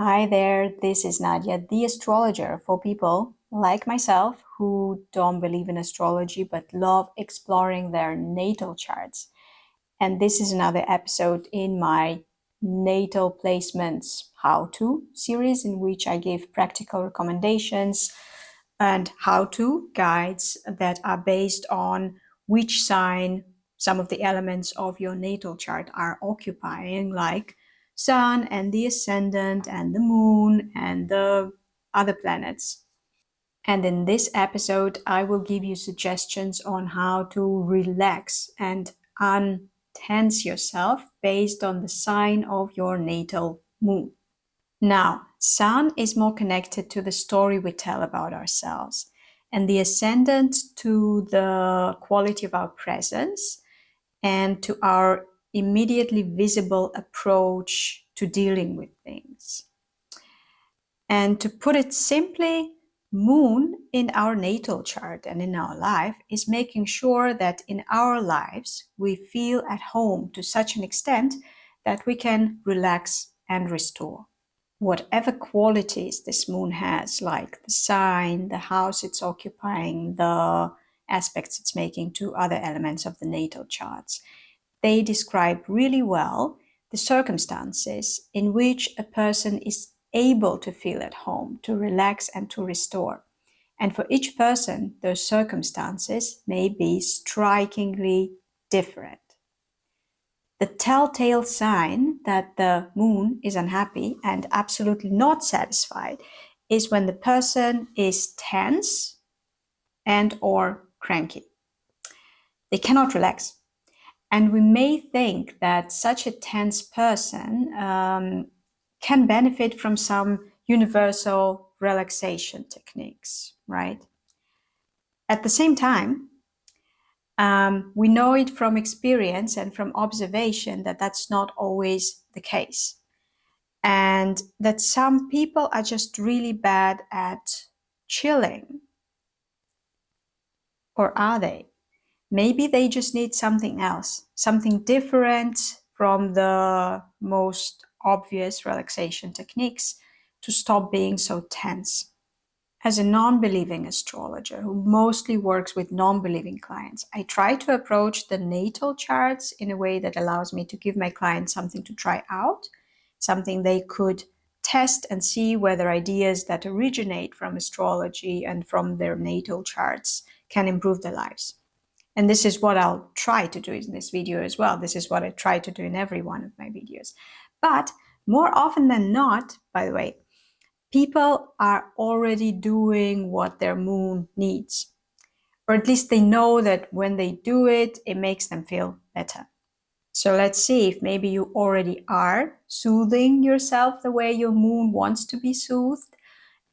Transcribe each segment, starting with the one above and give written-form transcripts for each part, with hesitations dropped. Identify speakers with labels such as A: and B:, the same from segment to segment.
A: Hi there, this is Nadia, the astrologer for people like myself who don't believe in astrology but love exploring their natal charts. And this is another episode in my natal placements how-to series in which I give practical recommendations and how-to guides that are based on which sign some of the elements of your natal chart are occupying, like sun and the ascendant and the moon and the other planets. And in this episode, I will give you suggestions on how to relax and untense yourself based on the sign of your natal moon. Now, sun is more connected to the story we tell about ourselves, and the ascendant to the quality of our presence and to our immediately visible approach to dealing with things. And to put it simply, moon in our natal chart and in our life is making sure that in our lives we feel at home to such an extent that we can relax and restore. Whatever qualities this moon has, like the sign, the house it's occupying, the aspects it's making to other elements of the natal charts, they describe really well the circumstances in which a person is able to feel at home, to relax and to restore. And for each person, those circumstances may be strikingly different. The telltale sign that the moon is unhappy and absolutely not satisfied is when the person is tense and or cranky. They cannot relax. And we may think that such a tense person can benefit from some universal relaxation techniques, right? At the same time, we know it from experience and from observation that that's not always the case. And that some people are just really bad at chilling. Or are they? Maybe they just need something else, something different from the most obvious relaxation techniques to stop being so tense. As a non-believing astrologer who mostly works with non-believing clients, I try to approach the natal charts in a way that allows me to give my clients something to try out, something they could test and see whether ideas that originate from astrology and from their natal charts can improve their lives. And this is what I'll try to do in this video as well. This is what I try to do in every one of my videos. But more often than not, by the way, people are already doing what their moon needs. Or at least they know that when they do it, it makes them feel better. So let's see if maybe you already are soothing yourself the way your moon wants to be soothed,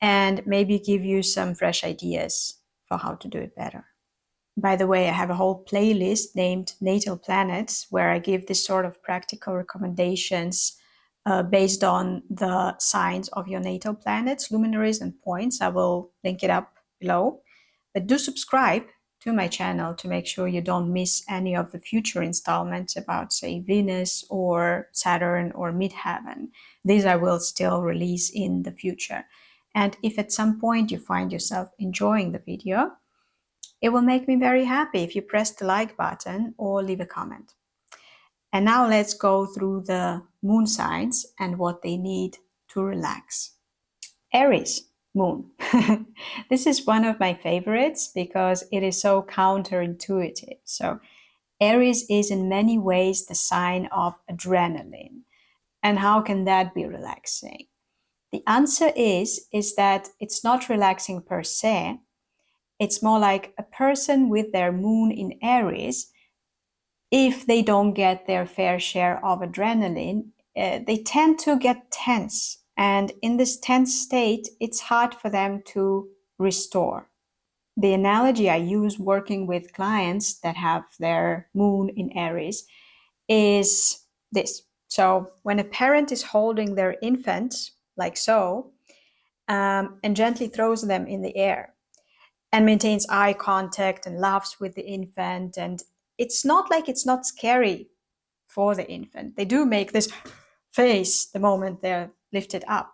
A: and maybe give you some fresh ideas for how to do it better. By the way, I have a whole playlist named Natal Planets where I give this sort of practical recommendations based on the signs of your natal planets, luminaries, and points. I will link it up below. But do subscribe to my channel to make sure you don't miss any of the future installments about, say, Venus or Saturn or Midheaven. These I will still release in the future. And if at some point you find yourself enjoying the video, it will make me very happy if you press the like button or leave a comment. And now let's go through the moon signs and what they need to relax. Aries Moon. This is one of my favorites because it is so counterintuitive. So Aries is in many ways the sign of adrenaline. And how can that be relaxing? The answer is that it's not relaxing per se. It's more like a person with their moon in Aries, if they don't get their fair share of adrenaline, they tend to get tense. And in this tense state, it's hard for them to restore. The analogy I use working with clients that have their moon in Aries is this. So when a parent is holding their infant, like so, and gently throws them in the air, and maintains eye contact and laughs with the infant. And it's not like it's not scary for the infant. They do make this face the moment they're lifted up.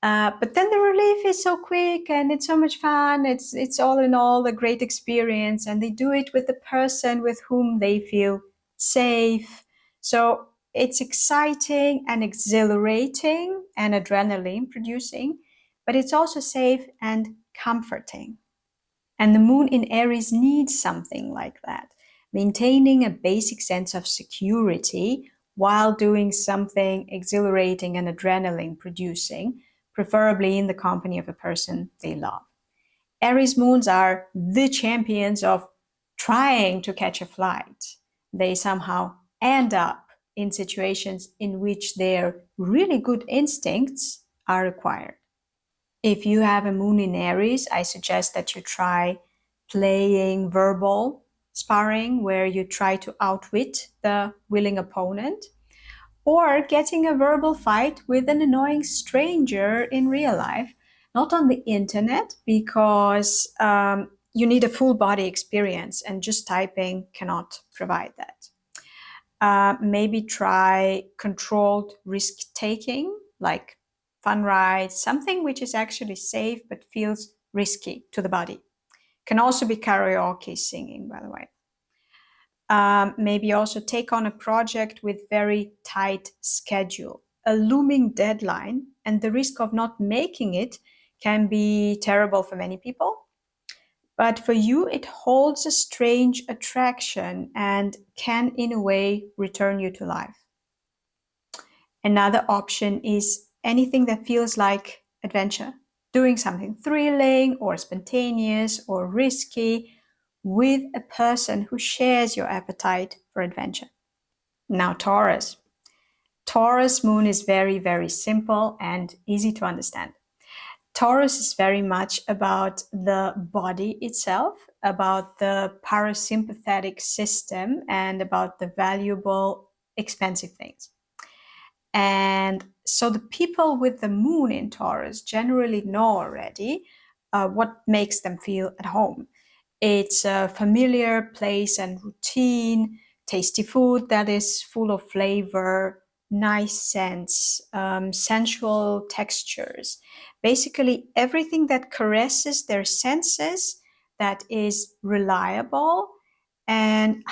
A: But then the relief is so quick and it's so much fun. It's all in all a great experience, and they do it with the person with whom they feel safe. So it's exciting and exhilarating and adrenaline producing, but it's also safe and comforting. And the moon in Aries needs something like that, maintaining a basic sense of security while doing something exhilarating and adrenaline producing, preferably in the company of a person they love. Aries moons are the champions of trying to catch a flight. They somehow end up in situations in which their really good instincts are required. If you have a moon in Aries, I suggest that you try playing verbal sparring, where you try to outwit the willing opponent, or getting a verbal fight with an annoying stranger in real life, not on the internet, because you need a full body experience and just typing cannot provide that. Maybe try controlled risk taking, like fun rides, something which is actually safe but feels risky to the body. Can also be karaoke singing, by the way. Maybe also take on a project with very tight schedule. A looming deadline and the risk of not making it can be terrible for many people. But for you, it holds a strange attraction and can, in a way, return you to life. Another option is anything that feels like adventure, doing something thrilling or spontaneous or risky with a person who shares your appetite for adventure. Now, Taurus. Taurus Moon is very, very simple and easy to understand. Taurus is very much about the body itself, about the parasympathetic system, and about the valuable, expensive things. And so the people with the moon in Taurus generally know already what makes them feel at home. It's a familiar place and routine, tasty food that is full of flavor, nice scents, sensual textures. Basically, everything that caresses their senses, that is reliable, and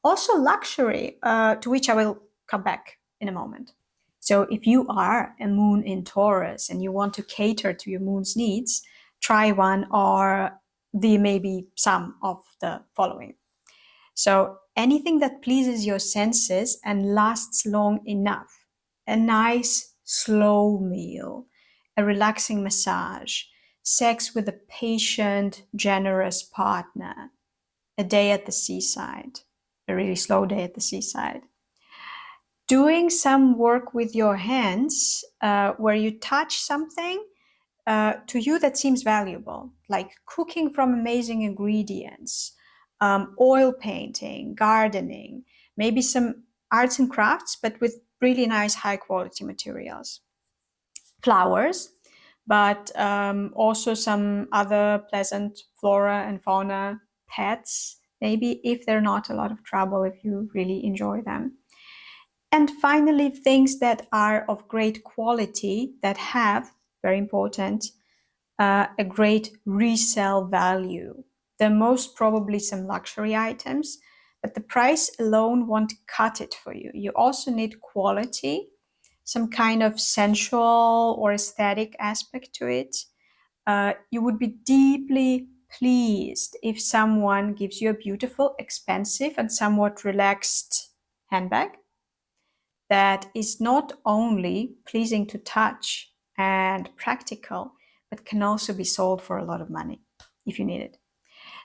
A: also luxury, to which I will come back in a moment. So if you are a moon in Taurus and you want to cater to your moon's needs, try one or the maybe some of the following. So anything that pleases your senses and lasts long enough. A nice slow meal, a relaxing massage, sex with a patient, generous partner, a day at the seaside, a really slow day at the seaside. Doing some work with your hands where you touch something to you that seems valuable, like cooking from amazing ingredients, oil painting, gardening, maybe some arts and crafts, but with really nice high quality materials. Flowers, but also some other pleasant flora and fauna, pets, maybe if they're not a lot of trouble, if you really enjoy them. And finally, things that are of great quality, that have, very important, a great resale value. They're most probably some luxury items, but the price alone won't cut it for you. You also need quality, some kind of sensual or aesthetic aspect to it. You would be deeply pleased if someone gives you a beautiful, expensive, and somewhat relaxed handbag that is not only pleasing to touch and practical, but can also be sold for a lot of money if you need it.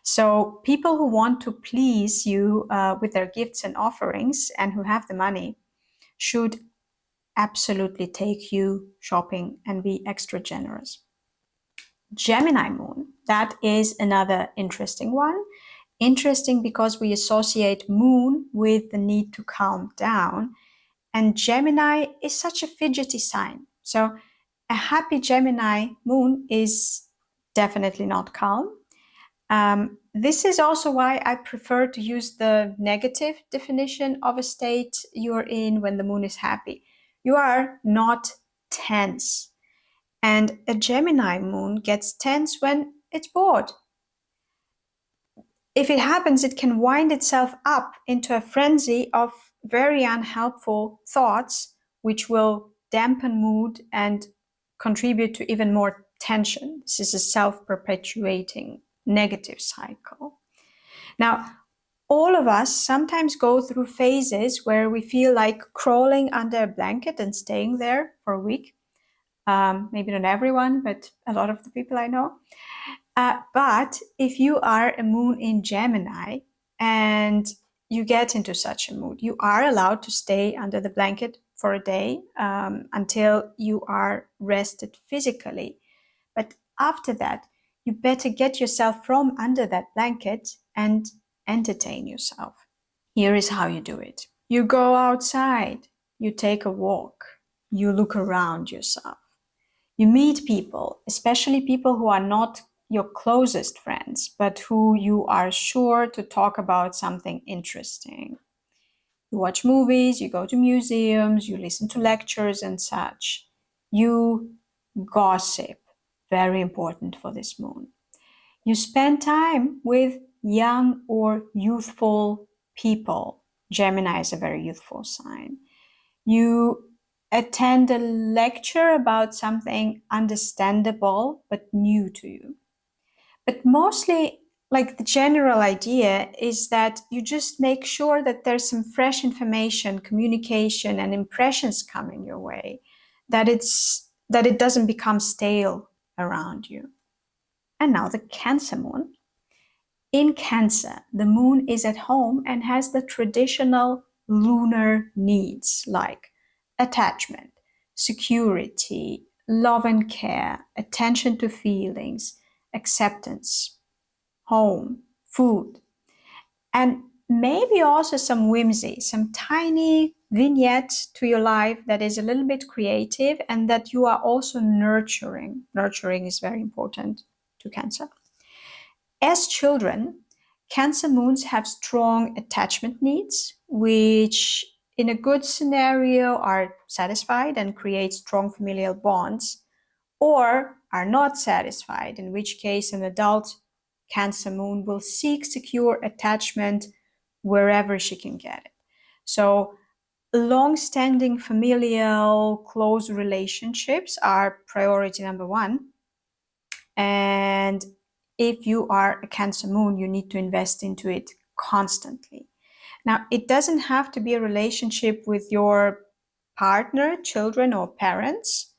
A: So people who want to please you with their gifts and offerings and who have the money should absolutely take you shopping and be extra generous. Gemini Moon, that is another interesting one. Interesting because we associate moon with the need to calm down. And Gemini is such a fidgety sign. So a happy Gemini moon is definitely not calm. This is also why I prefer to use the negative definition of a state you're in when the moon is happy. You are not tense. And a Gemini moon gets tense when it's bored. If it happens, it can wind itself up into a frenzy of very unhelpful thoughts, which will dampen mood and contribute to even more tension. This is a self-perpetuating negative cycle. Now, all of us sometimes go through phases where we feel like crawling under a blanket and staying there for a week. Maybe not everyone, but a lot of the people I know. But if you are a moon in Gemini and you get into such a mood, you are allowed to stay under the blanket for a day until you are rested physically. But after that, you better get yourself from under that blanket and entertain yourself. Here is how you do it. You go outside, you take a walk, you look around yourself. You meet people, especially people who are not your closest friends, but who you are sure to talk about something interesting. You watch movies, you go to museums, you listen to lectures and such. You gossip, very important for this moon. You spend time with young or youthful people. Gemini is a very youthful sign. You attend a lecture about something understandable but new to you. But mostly, like, the general idea is that you just make sure that there's some fresh information, communication, and impressions coming your way, that it doesn't become stale around you. And now the Cancer moon. In Cancer, the moon is at home and has the traditional lunar needs like attachment, security, love and care, attention to feelings, acceptance, home, food, and maybe also some whimsy, some tiny vignette to your life that is a little bit creative and that you are also nurturing. Nurturing is very important to Cancer. As children, Cancer moons have strong attachment needs, which in a good scenario are satisfied and create strong familial bonds, or are not satisfied, in which case an adult Cancer moon will seek secure attachment wherever she can get it. So long-standing familial close relationships are priority number one. And if you are a Cancer moon, you need to invest into it constantly. Now, it doesn't have to be a relationship with your partner, children, or parents.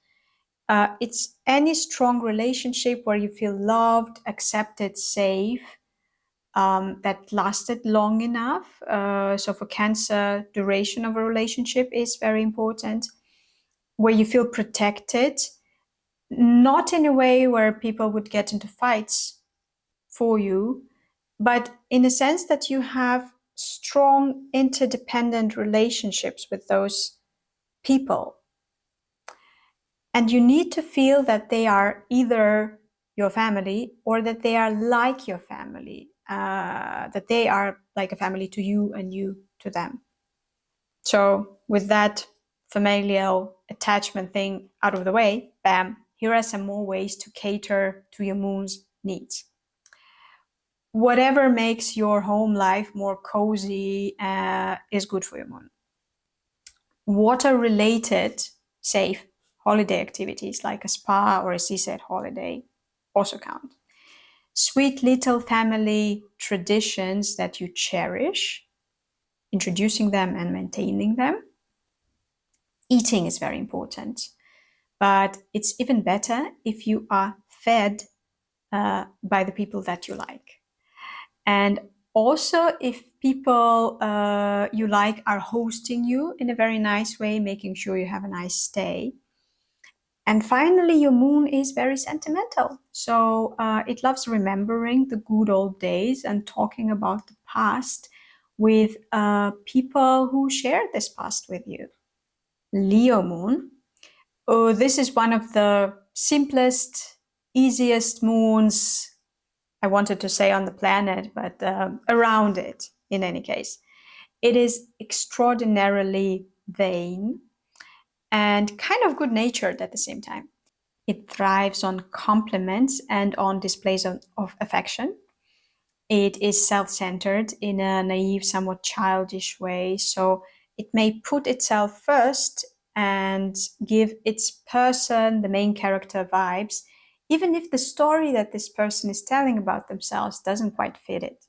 A: It's any strong relationship where you feel loved, accepted, safe, that lasted long enough. So for Cancer, duration of a relationship is very important, where you feel protected, not in a way where people would get into fights for you, but in a sense that you have strong interdependent relationships with those people. And you need to feel that they are either your family or that they are like your family, that they are like a family to you and you to them. So with that familial attachment thing out of the way, bam, here are some more ways to cater to your moon's needs. Whatever makes your home life more cozy is good for your moon. Water-related, safe holiday activities like a spa or a seaside holiday also count. Sweet little family traditions that you cherish, introducing them and maintaining them. Eating is very important, but it's even better if you are fed by the people that you like. And also if people you like are hosting you in a very nice way, making sure you have a nice stay. And finally, your moon is very sentimental. So it loves remembering the good old days and talking about the past with people who shared this past with you. Leo moon. Oh, this is one of the simplest, easiest moons, I wanted to say on the planet, but around it in any case. It is extraordinarily vain. and kind of good-natured at the same time. It thrives on compliments and on displays of affection. It is self-centered in a naive, somewhat childish way, so it may put itself first and give its person the main character vibes, even if the story that this person is telling about themselves doesn't quite fit it.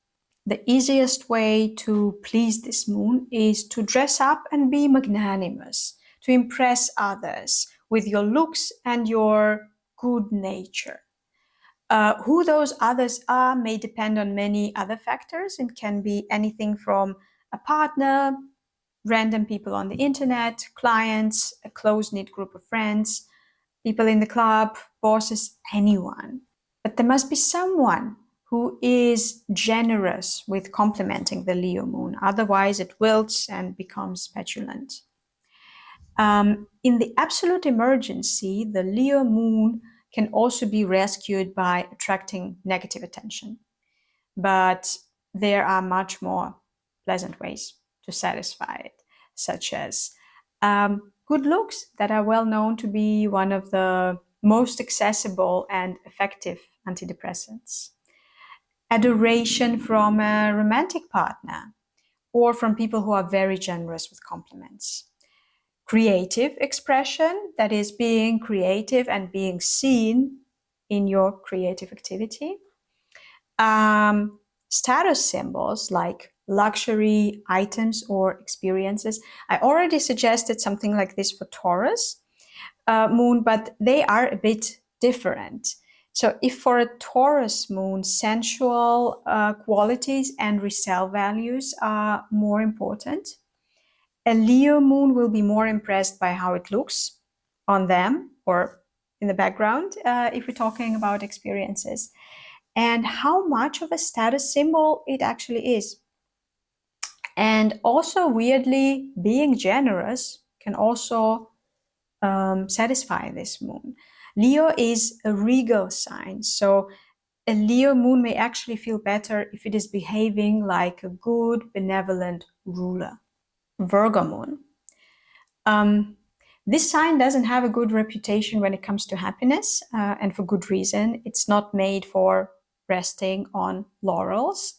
A: The easiest way to please this moon is to dress up and be magnanimous, to impress others with your looks and your good nature. Who those others are may depend on many other factors. It can be anything from a partner, random people on the internet, clients, a close-knit group of friends, people in the club, bosses, anyone. But there must be someone who is generous with complimenting the Leo moon. Otherwise, it wilts and becomes petulant. In the absolute emergency, the Leo moon can also be rescued by attracting negative attention. But there are much more pleasant ways to satisfy it, such as good looks that are well known to be one of the most accessible and effective antidepressants. Adoration from a romantic partner or from people who are very generous with compliments. Creative expression, that is being creative and being seen in your creative activity. Status symbols like luxury items or experiences. I already suggested something like this for Taurus moon, but they are a bit different. So if for a Taurus moon, sensual qualities and resale values are more important, a Leo moon will be more impressed by how it looks on them or in the background, if we're talking about experiences, and how much of a status symbol it actually is. And also, weirdly, being generous can also satisfy this moon. Leo is a regal sign, so a Leo moon may actually feel better if it is behaving like a good, benevolent ruler. Virgo moon. This sign doesn't have a good reputation when it comes to happiness, and for good reason. It's not made for resting on laurels.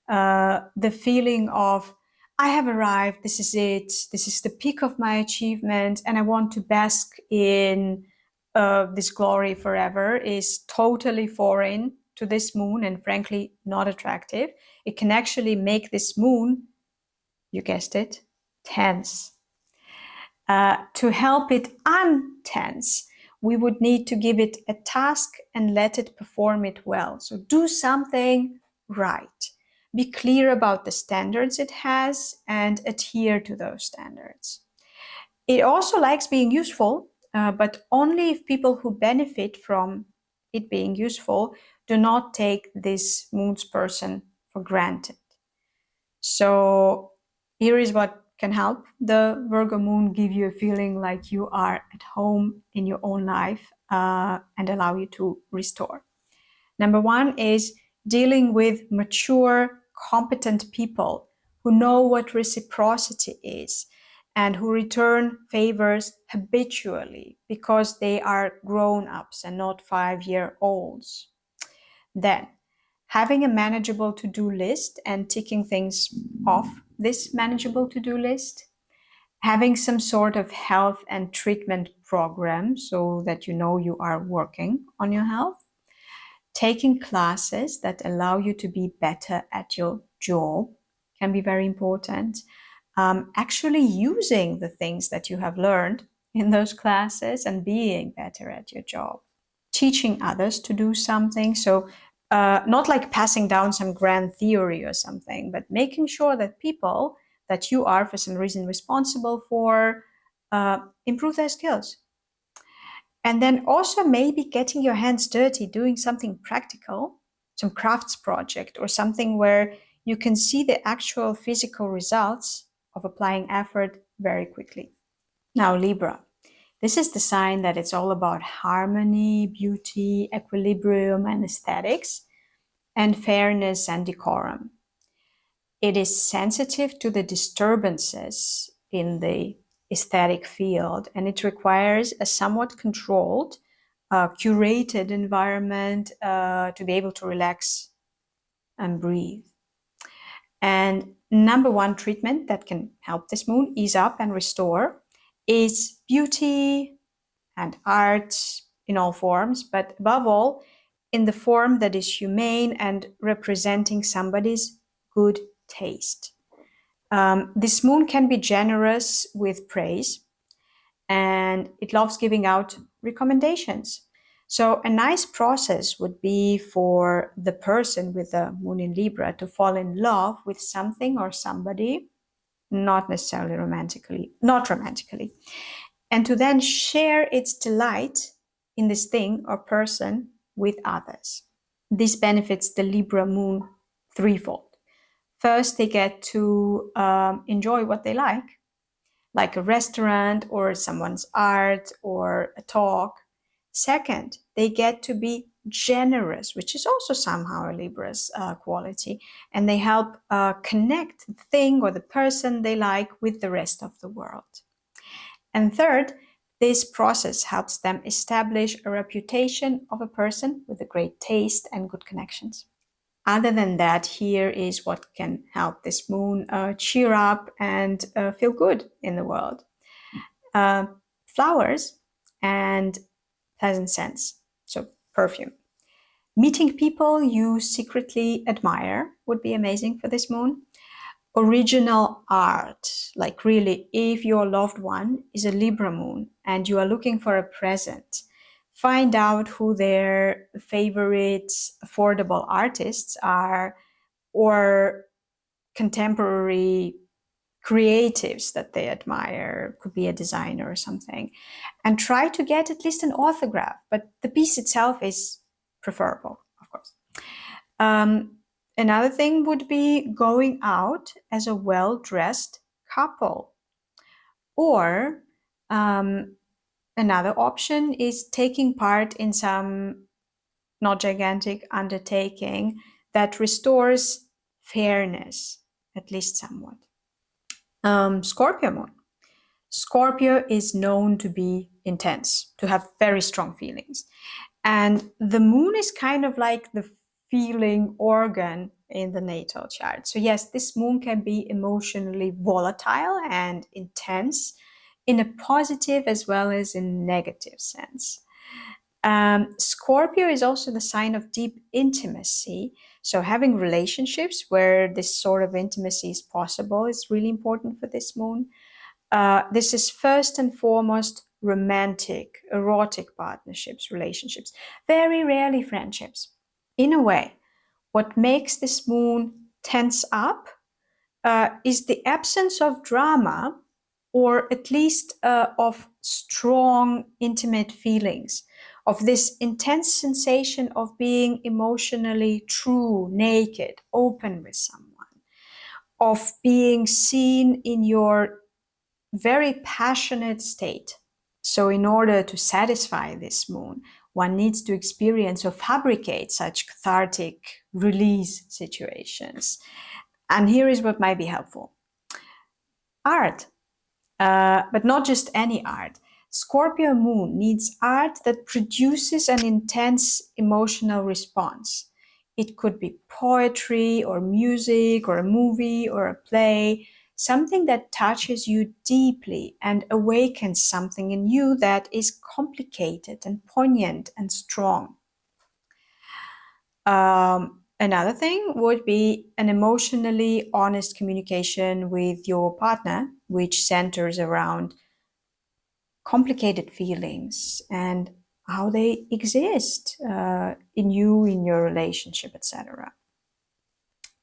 A: The feeling of, I have arrived, this is it, this is the peak of my achievement, and I want to bask in this glory forever is totally foreign to this moon and frankly not attractive. It can actually make this moon, you guessed it, tense. To help it untense, we would need to give it a task and let it perform it well. So do something right. Be clear about the standards it has and adhere to those standards. It also likes being useful, but only if people who benefit from it being useful do not take this moon's person for granted. So here is what can help the Virgo moon give you a feeling like you are at home in your own life and allow you to restore. Number one is dealing with mature, competent people who know what reciprocity is and who return favors habitually because they are grown-ups and not 5-year-olds. Then, having a manageable to-do list and ticking things off this manageable to-do list, having some sort of health and treatment program so that you know you are working on your health, taking classes that allow you to be better at your job can be very important. Actually using the things that you have learned in those classes and being better at your job. Teaching others to do something. So not like passing down some grand theory or something, but making sure that people that you are for some reason responsible for improve their skills. And then also maybe getting your hands dirty, doing something practical, some crafts project or something where you can see the actual physical results of applying effort very quickly. Now, Libra. This is the sign that it's all about harmony, beauty, equilibrium, and aesthetics, and fairness and decorum. It is sensitive to the disturbances in the aesthetic field, and it requires a somewhat controlled, curated environment to be able to relax and breathe. And number one treatment that can help this moon ease up and restore is beauty and art in all forms, but above all, in the form that is humane and representing somebody's good taste. This moon can be generous with praise, and it loves giving out recommendations. So a nice process would be for the person with the moon in Libra to fall in love with something or somebody, not necessarily not romantically, and to then share its delight in this thing or person with others. This benefits the Libra moon threefold. First, they get to enjoy what they like a restaurant or someone's art or a talk. Second, they get to be generous, which is also somehow a Libra's quality, and they help connect the thing or the person they like with the rest of the world. And third, this process helps them establish a reputation of a person with a great taste and good connections. Other than that, here is what can help this moon cheer up and feel good in the world. Flowers and pleasant scents, so perfume. Meeting people you secretly admire would be amazing for this moon. Original art, like really, if your loved one is a Libra moon and you are looking for a present, find out who their favorite affordable artists are or contemporary creatives that they admire, could be a designer or something, and try to get at least an autograph, but the piece itself is preferable, of course. Another thing would be going out as a well-dressed couple. Or another option is taking part in some not gigantic undertaking that restores fairness, at least somewhat. Scorpio Moon. Scorpio is known to be intense, to have very strong feelings. And the moon is kind of like the feeling organ in the natal chart. So yes, this moon can be emotionally volatile and intense in a positive as well as in negative sense. Scorpio is also the sign of deep intimacy. So having relationships where this sort of intimacy is possible is really important for this moon. This is first and foremost romantic, erotic partnerships, relationships, very rarely friendships. In a way, what makes this moon tense up is the absence of drama, or at least of strong, intimate feelings, of this intense sensation of being emotionally true, naked, open with someone, of being seen in your very passionate state. So in order to satisfy this moon, one needs to experience or fabricate such cathartic release situations. And here is what might be helpful. Art, but not just any art. Scorpio Moon needs art that produces an intense emotional response. It could be poetry or music or a movie or a play, something that touches you deeply and awakens something in you that is complicated and poignant and strong. Another thing would be an emotionally honest communication with your partner, which centers around complicated feelings and how they exist in you, in your relationship, etc.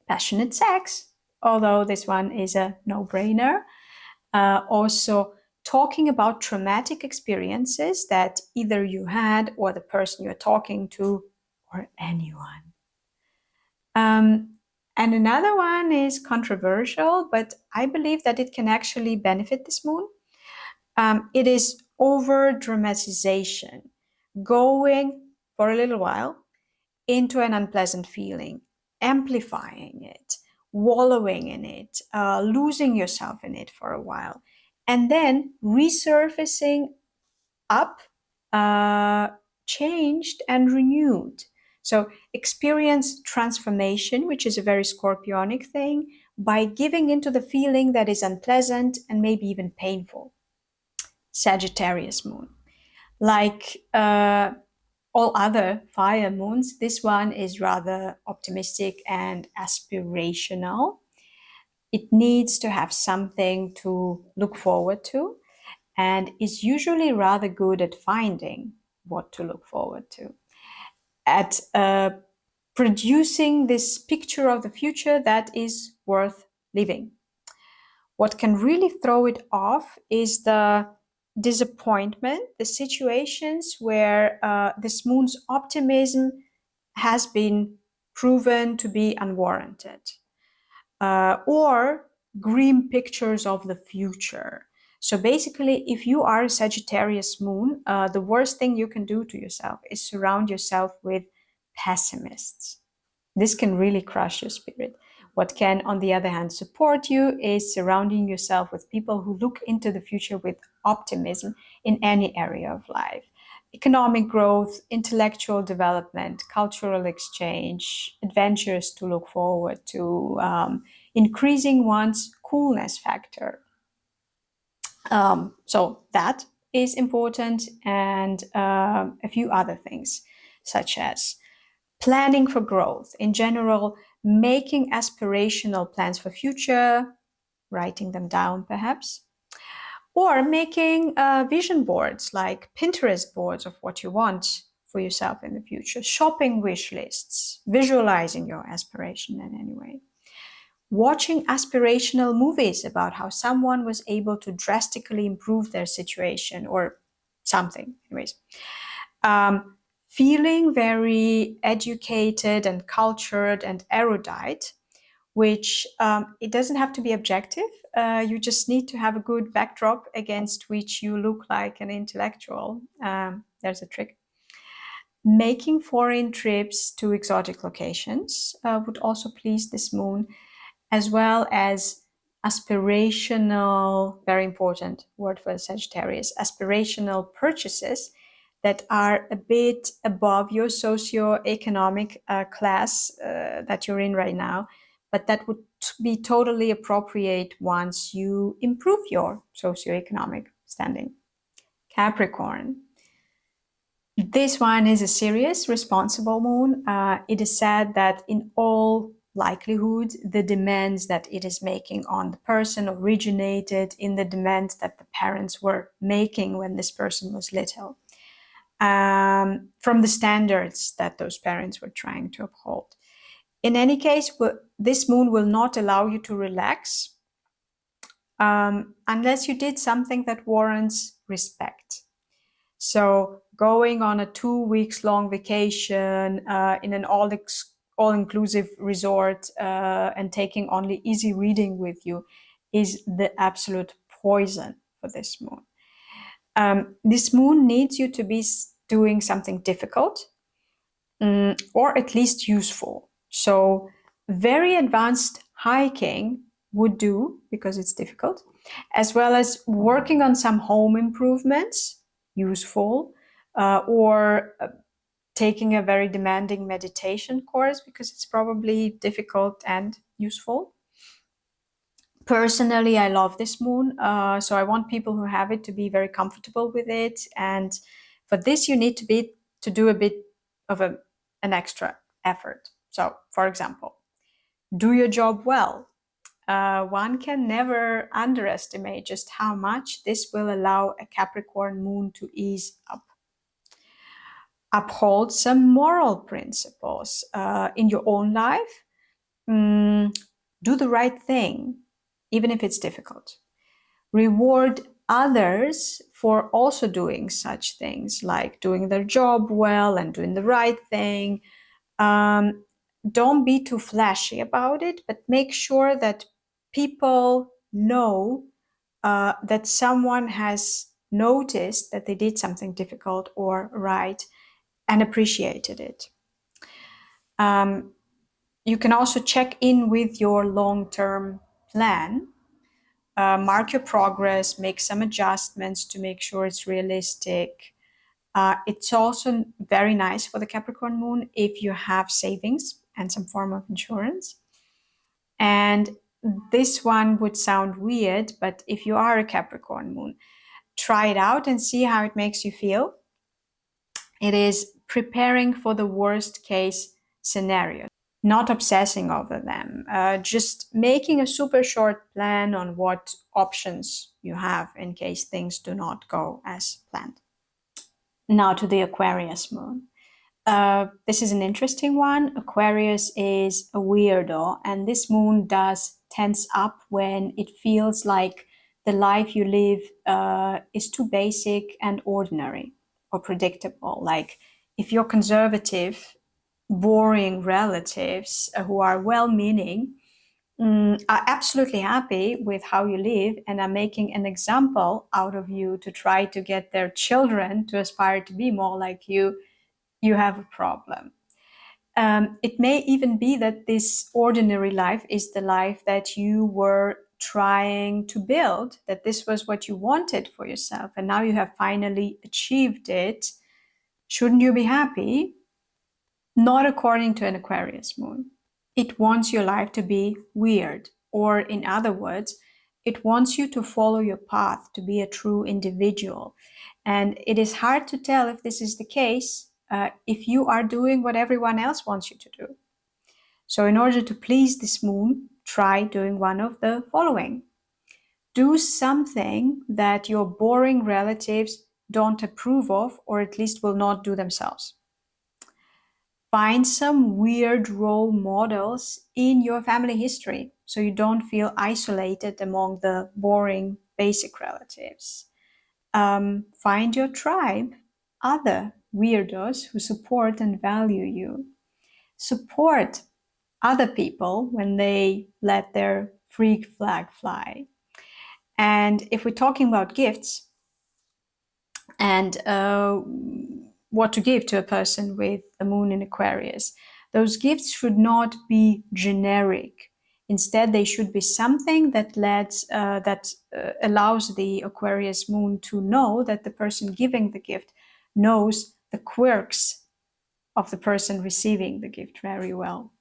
A: Passionate sex, although this one is a no-brainer. Also, talking about traumatic experiences that either you had or the person you're talking to or anyone. And another one is controversial, but I believe that it can actually benefit this moon. It is over dramatization, going for a little while into an unpleasant feeling, amplifying it, wallowing in it, losing yourself in it for a while, and then resurfacing up, changed and renewed. So experience transformation, which is a very Scorpionic thing, by giving into the feeling that is unpleasant and maybe even painful. Sagittarius Moon. Like all other fire moons, this one is rather optimistic and aspirational. It needs to have something to look forward to and is usually rather good at finding what to look forward to, at producing this picture of the future that is worth living. What can really throw it off is the disappointment, the situations where this moon's optimism has been proven to be unwarranted, or grim pictures of the future. So basically, if you are a Sagittarius moon, the worst thing you can do to yourself is surround yourself with pessimists. This can really crush your spirit. What can, on the other hand, support you is surrounding yourself with people who look into the future with optimism in any area of life. Economic growth, intellectual development, cultural exchange, adventures to look forward to, increasing one's coolness factor. So that is important, and a few other things, such as planning for growth in general, making aspirational plans for future, writing them down perhaps, or making vision boards like Pinterest boards of what you want for yourself in the future, shopping wish lists, visualizing your aspiration in any way, watching aspirational movies about how someone was able to drastically improve their situation or something, anyways. Feeling very educated and cultured and erudite, which it doesn't have to be objective. You just need to have a good backdrop against which you look like an intellectual. There's a trick. Making foreign trips to exotic locations would also please this moon, as well as aspirational, very important word for Sagittarius, aspirational purchases that are a bit above your socio-economic class that you're in right now, but that would be totally appropriate once you improve your socio-economic standing. Capricorn. This one is a serious, responsible moon. It is said that in all likelihood, the demands that it is making on the person originated in the demands that the parents were making when this person was little, from the standards that those parents were trying to uphold. In any case, this moon will not allow you to relax unless you did something that warrants respect. So going on a 2 weeks long vacation in an all-inclusive resort and taking only easy reading with you is the absolute poison for this moon. This moon needs you to be doing something difficult or at least useful. So very advanced hiking would do because it's difficult, as well as working on some home improvements, useful, or taking a very demanding meditation course because it's probably difficult and useful. Personally, I love this moon, so I want people who have it to be very comfortable with it. And for this, you need to do a bit of an extra effort. So, for example, do your job well. One can never underestimate just how much this will allow a Capricorn moon to ease up. Uphold some moral principles in your own life. Do the right thing, even if it's difficult. Reward others for also doing such things, like doing their job well and doing the right thing. Don't be too flashy about it, but make sure that people know that someone has noticed that they did something difficult or right and appreciated it. You can also check in with your long-term plan mark your progress, make some adjustments to make sure it's realistic. It's also very nice for the Capricorn Moon if you have savings and some form of insurance. And this one would sound weird, but if you are a Capricorn Moon, try it out and see how it makes you feel. It is preparing for the worst case scenario, not obsessing over them, just making a super short plan on what options you have in case things do not go as planned. Now to the Aquarius Moon. This is an interesting one. Aquarius is a weirdo, and this moon does tense up when it feels like the life you live is too basic and ordinary or predictable. Like if you're conservative, boring relatives who are well-meaning are absolutely happy with how you live and are making an example out of you to try to get their children to aspire to be more like you, you have a problem. It may even be that this ordinary life is the life that you were trying to build, that this was what you wanted for yourself, and now you have finally achieved it. Shouldn't you be happy? Not according to an Aquarius moon. It wants your life to be weird, or in other words, it wants you to follow your path, to be a true individual. And it is hard to tell if this is the case if you are doing what everyone else wants you to do. So in order to please this moon, try doing one of the following. Do something that your boring relatives don't approve of, or at least will not do themselves. Find some weird role models in your family history so you don't feel isolated among the boring basic relatives. Find your tribe, other weirdos who support and value you. Support other people when they let their freak flag fly. And if we're talking about gifts and what to give to a person with the moon in Aquarius, those gifts should not be generic. Instead, they should be something that allows the Aquarius moon to know that the person giving the gift knows the quirks of the person receiving the gift very well.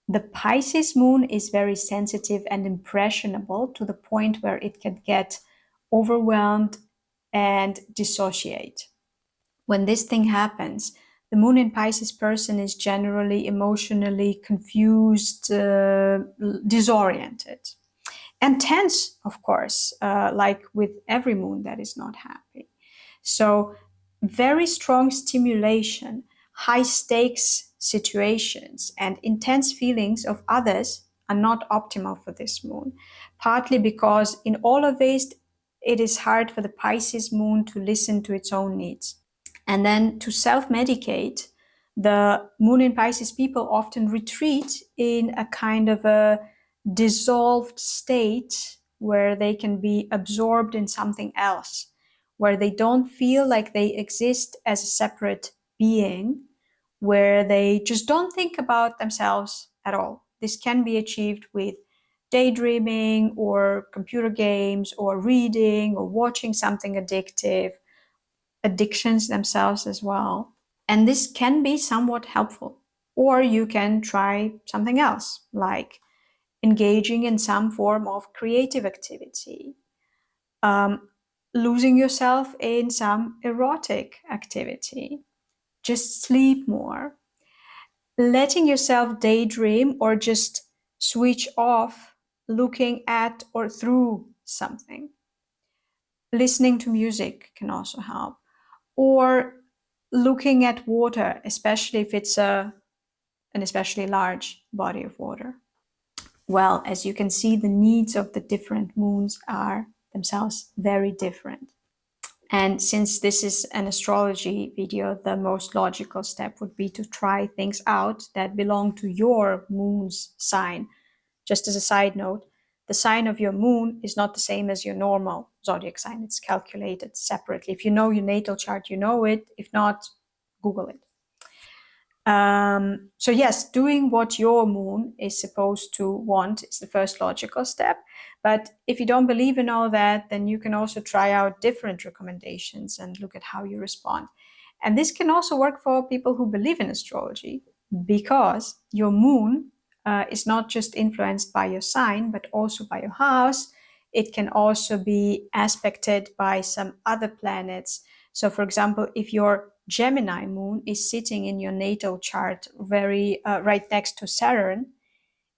A: The Pisces moon is very sensitive and impressionable to the point where it can get overwhelmed and dissociate. When this thing happens, the moon in Pisces person is generally emotionally confused, disoriented, and tense, of course, like with every moon that is not happy. So very strong stimulation, high stakes situations, and intense feelings of others are not optimal for this moon, partly because in all of this, it is hard for the Pisces moon to listen to its own needs. And then to self-medicate, the moon in Pisces people often retreat in a kind of a dissolved state where they can be absorbed in something else, where they don't feel like they exist as a separate being, where they just don't think about themselves at all. This can be achieved with daydreaming or computer games or reading or watching something addictive, addictions themselves as well. And this can be somewhat helpful. Or you can try something else, like engaging in some form of creative activity, losing yourself in some erotic activity, just sleep more, letting yourself daydream or just switch off, looking at or through something. Listening to music can also help, or looking at water, especially if it's an especially large body of water. Well, as you can see, the needs of the different moons are themselves very different. And since this is an astrology video, the most logical step would be to try things out that belong to your moon's sign. Just as a side note, the sign of your moon is not the same as your normal zodiac sign. It's calculated separately. If you know your natal chart, you know it. If not, Google it. So yes, doing what your moon is supposed to want is the first logical step. But if you don't believe in all that, then you can also try out different recommendations and look at how you respond. And this can also work for people who believe in astrology, because your moon is not just influenced by your sign, but also by your house. It can also be aspected by some other planets. So, for example, if your Gemini moon is sitting in your natal chart very right next to Saturn,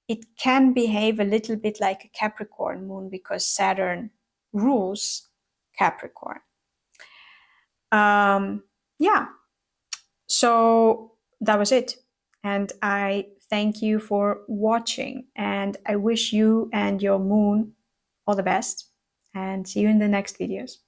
A: it can behave a little bit like a Capricorn moon because Saturn rules Capricorn. Yeah, so that was it. And I thank you for watching, and I wish you and your moon all the best, and see you in the next videos.